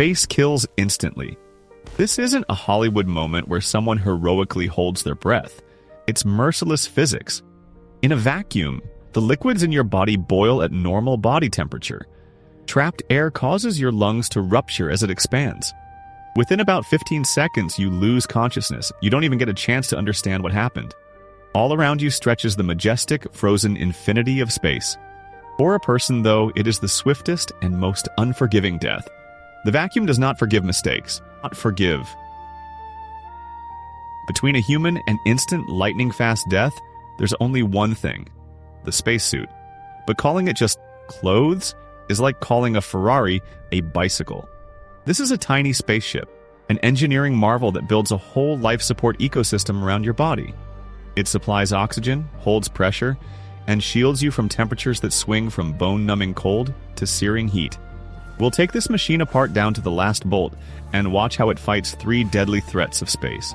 space kills instantly. This isn't a Hollywood moment where someone heroically holds their breath. It's merciless physics. In a vacuum, the liquids in your body boil at normal body temperature. Trapped air causes your lungs to rupture as it expands. Within about 15 seconds, you lose consciousness. You don't even get a chance to understand what happened. All around you stretches the majestic, frozen infinity of space. For a person, though, it is the swiftest and most unforgiving death. The vacuum does not forgive mistakes. Not forgive. Between a human and instant lightning-fast death, there's only one thing: the spacesuit. But calling it just clothes is like calling a Ferrari a bicycle. This is a tiny spaceship, an engineering marvel that builds a whole life support ecosystem around your body. It supplies oxygen, holds pressure, and shields you from temperatures that swing from bone-numbing cold to searing heat. We'll take this machine apart down to the last bolt and watch how it fights 3 deadly threats of space.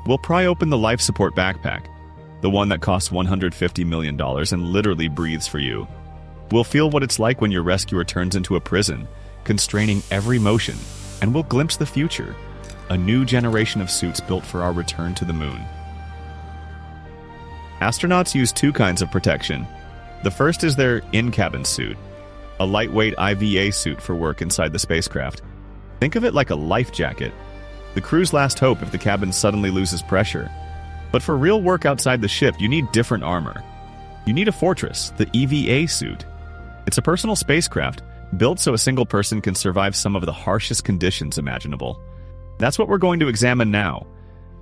We'll pry open the life support backpack, the one that costs $150 million and literally breathes for you. We'll feel what it's like when your rescuer turns into a prison, constraining every motion, and we'll glimpse the future, a new generation of suits built for our return to the moon. Astronauts use 2 kinds of protection. The first is their in-cabin suit, a lightweight IVA suit for work inside the spacecraft. Think of it like a life jacket, the crew's last hope if the cabin suddenly loses pressure. But for real work outside the ship, you need different armor. You need a fortress, the EVA suit. It's a personal spacecraft, built so a single person can survive some of the harshest conditions imaginable. That's what we're going to examine now.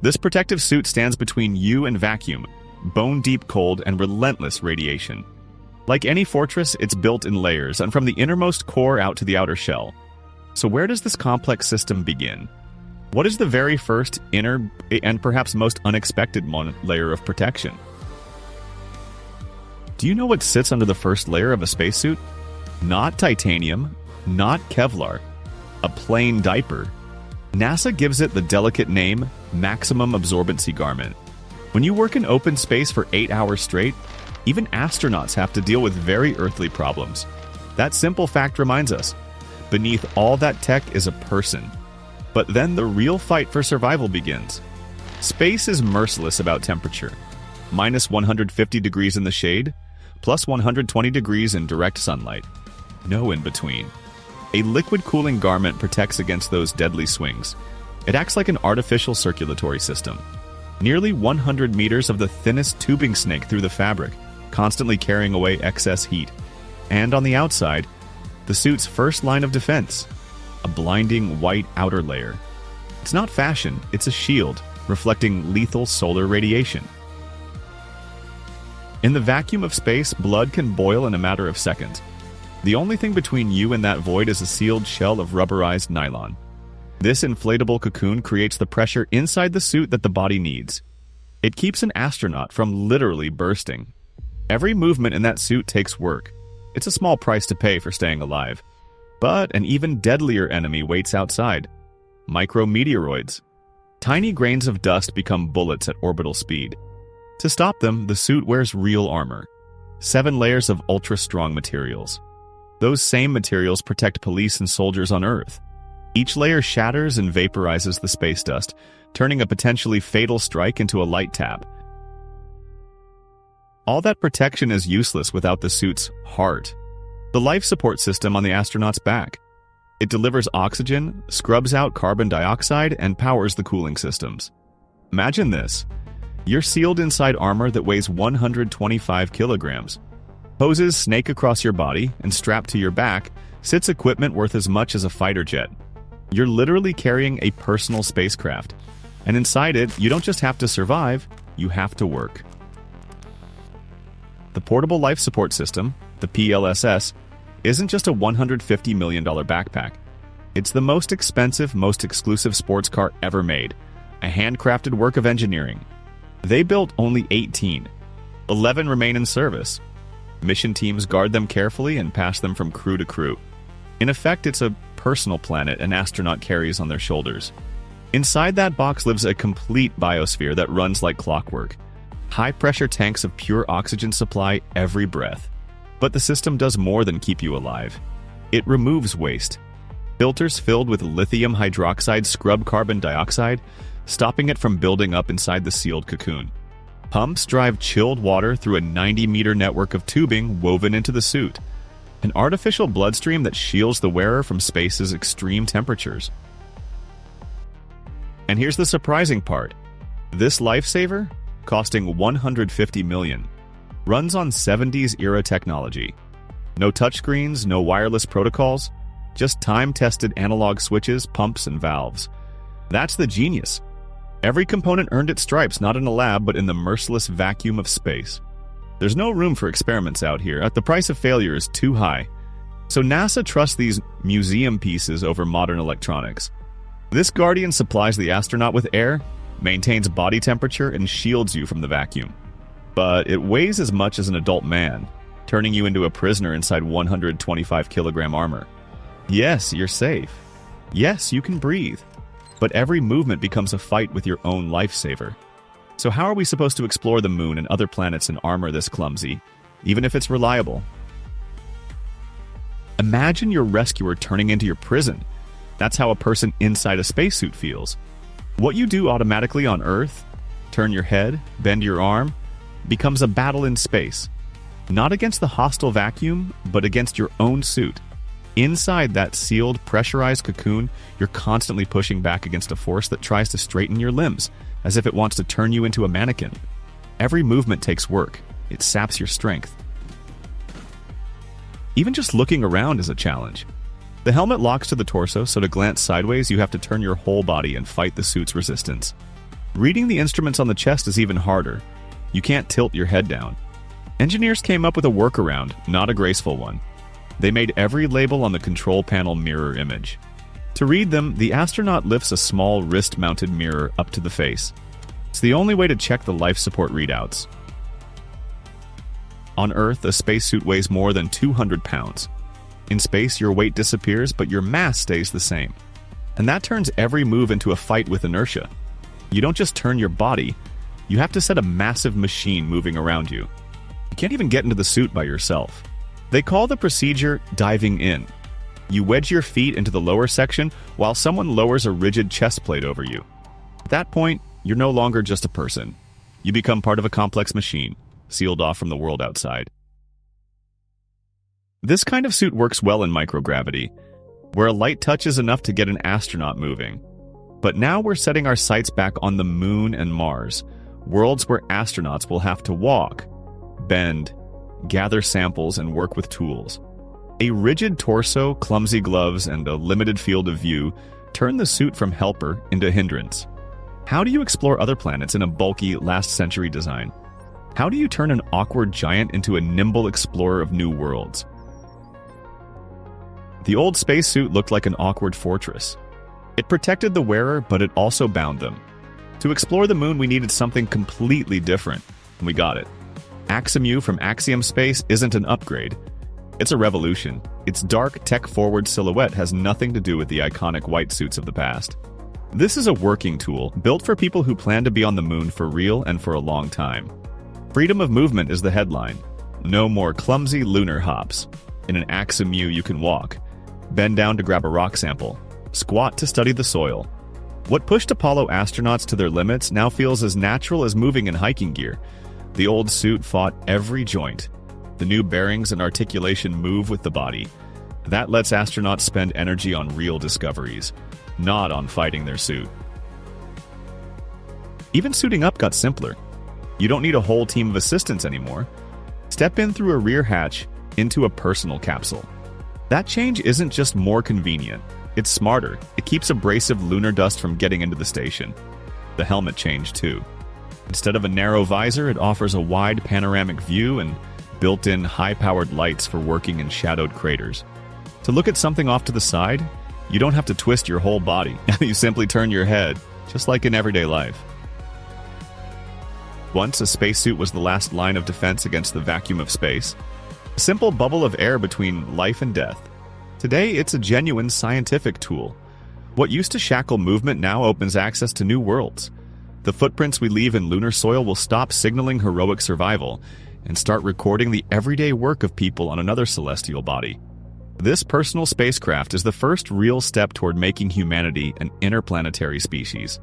This protective suit stands between you and vacuum, bone-deep cold and relentless radiation. Like any fortress, it's built in layers, and from the innermost core out to the outer shell. So where does this complex system begin? What is the very first, inner, and perhaps most unexpected layer of protection? Do you know what sits under the first layer of a spacesuit? Not titanium, not Kevlar, a plain diaper. NASA gives it the delicate name, maximum absorbency garment. When you work in open space for 8 hours straight, even astronauts have to deal with very earthly problems. That simple fact reminds us, beneath all that tech is a person. But then the real fight for survival begins. Space is merciless about temperature. Minus 150 degrees in the shade, plus 120 degrees in direct sunlight. No in between. A liquid cooling garment protects against those deadly swings. It acts like an artificial circulatory system. Nearly 100 meters of the thinnest tubing snake through the fabric, constantly carrying away excess heat. And on the outside, the suit's first line of defense, a blinding white outer layer. It's not fashion, it's a shield, reflecting lethal solar radiation. In the vacuum of space, blood can boil in a matter of seconds. The only thing between you and that void is a sealed shell of rubberized nylon. This inflatable cocoon creates the pressure inside the suit that the body needs. It keeps an astronaut from literally bursting. Every movement in that suit takes work. It's a small price to pay for staying alive. But an even deadlier enemy waits outside. Micrometeoroids. Tiny grains of dust become bullets at orbital speed. To stop them, the suit wears real armor. 7 layers of ultra-strong materials. Those same materials protect police and soldiers on Earth. Each layer shatters and vaporizes the space dust, turning a potentially fatal strike into a light tap. All that protection is useless without the suit's heart, the life support system on the astronaut's back. It delivers oxygen, scrubs out carbon dioxide, and powers the cooling systems. Imagine this. You're sealed inside armor that weighs 125 kilograms. Hoses snake across your body, and strapped to your back sits equipment worth as much as a fighter jet. You're literally carrying a personal spacecraft. And inside it, you don't just have to survive, you have to work. The Portable Life Support System, the PLSS, isn't just a $150 million backpack. It's the most expensive, most exclusive sports car ever made, a handcrafted work of engineering. They built only 18. 11 remain in service. Mission teams guard them carefully and pass them from crew to crew. In effect, it's a personal planet an astronaut carries on their shoulders. Inside that box lives a complete biosphere that runs like clockwork. High-pressure tanks of pure oxygen supply every breath. But the system does more than keep you alive. It removes waste. Filters filled with lithium hydroxide scrub carbon dioxide, stopping it from building up inside the sealed cocoon. Pumps drive chilled water through a 90-meter network of tubing woven into the suit. An artificial bloodstream that shields the wearer from space's extreme temperatures. And here's the surprising part. This lifesaver, costing $150 million, runs on 70s-era technology. No touchscreens, no wireless protocols, just time-tested analog switches, pumps, and valves. That's the genius. Every component earned its stripes not in a lab but in the merciless vacuum of space. There's no room for experiments out here. The price of failure is too high. So NASA trusts these museum pieces over modern electronics. This Guardian supplies the astronaut with air, maintains body temperature, and shields you from the vacuum. But it weighs as much as an adult man, turning you into a prisoner inside 125-kilogram armor. Yes, you're safe. Yes, you can breathe. But every movement becomes a fight with your own lifesaver. So how are we supposed to explore the moon and other planets in armor this clumsy, even if it's reliable? Imagine your rescuer turning into your prison. That's how a person inside a spacesuit feels. What you do automatically on Earth, turn your head, bend your arm, becomes a battle in space. Not against the hostile vacuum, but against your own suit. Inside that sealed, pressurized cocoon, you're constantly pushing back against a force that tries to straighten your limbs, as if it wants to turn you into a mannequin. Every movement takes work. It saps your strength. Even just looking around is a challenge. The helmet locks to the torso, so to glance sideways, you have to turn your whole body and fight the suit's resistance. Reading the instruments on the chest is even harder. You can't tilt your head down. Engineers came up with a workaround, not a graceful one. They made every label on the control panel mirror image. To read them, the astronaut lifts a small wrist-mounted mirror up to the face. It's the only way to check the life support readouts. On Earth, a spacesuit weighs more than 200 pounds. In space, your weight disappears, but your mass stays the same. And that turns every move into a fight with inertia. You don't just turn your body, you have to set a massive machine moving around you. You can't even get into the suit by yourself. They call the procedure diving in. You wedge your feet into the lower section while someone lowers a rigid chest plate over you. At that point, you're no longer just a person. You become part of a complex machine, sealed off from the world outside. This kind of suit works well in microgravity, where a light touch is enough to get an astronaut moving. But now we're setting our sights back on the moon and Mars, worlds where astronauts will have to walk, bend, gather samples, and work with tools. A rigid torso, clumsy gloves, and a limited field of view turn the suit from helper into hindrance. How do you explore other planets in a bulky, last-century design? How do you turn an awkward giant into a nimble explorer of new worlds? The old spacesuit looked like an awkward fortress. It protected the wearer, but it also bound them. To explore the moon, we needed something completely different, and we got it. AxEMU from Axiom Space isn't an upgrade. It's a revolution. Its dark, tech-forward silhouette has nothing to do with the iconic white suits of the past. This is a working tool, built for people who plan to be on the moon for real and for a long time. Freedom of movement is the headline. No more clumsy lunar hops. In an AxEMU, you can walk, bend down to grab a rock sample, squat to study the soil. What pushed Apollo astronauts to their limits now feels as natural as moving in hiking gear. The old suit fought every joint. The new bearings and articulation move with the body. That lets astronauts spend energy on real discoveries, not on fighting their suit. Even suiting up got simpler. You don't need a whole team of assistants anymore. Step in through a rear hatch into a personal capsule. That change isn't just more convenient, it's smarter. It keeps abrasive lunar dust from getting into the station. The helmet changed too. Instead of a narrow visor, it offers a wide panoramic view and built-in high-powered lights for working in shadowed craters. To look at something off to the side, you don't have to twist your whole body. You simply turn your head, just like in everyday life. Once, a spacesuit was the last line of defense against the vacuum of space. A simple bubble of air between life and death. Today, it's a genuine scientific tool. What used to shackle movement now opens access to new worlds. The footprints we leave in lunar soil will stop signaling heroic survival and start recording the everyday work of people on another celestial body. This personal spacecraft is the first real step toward making humanity an interplanetary species.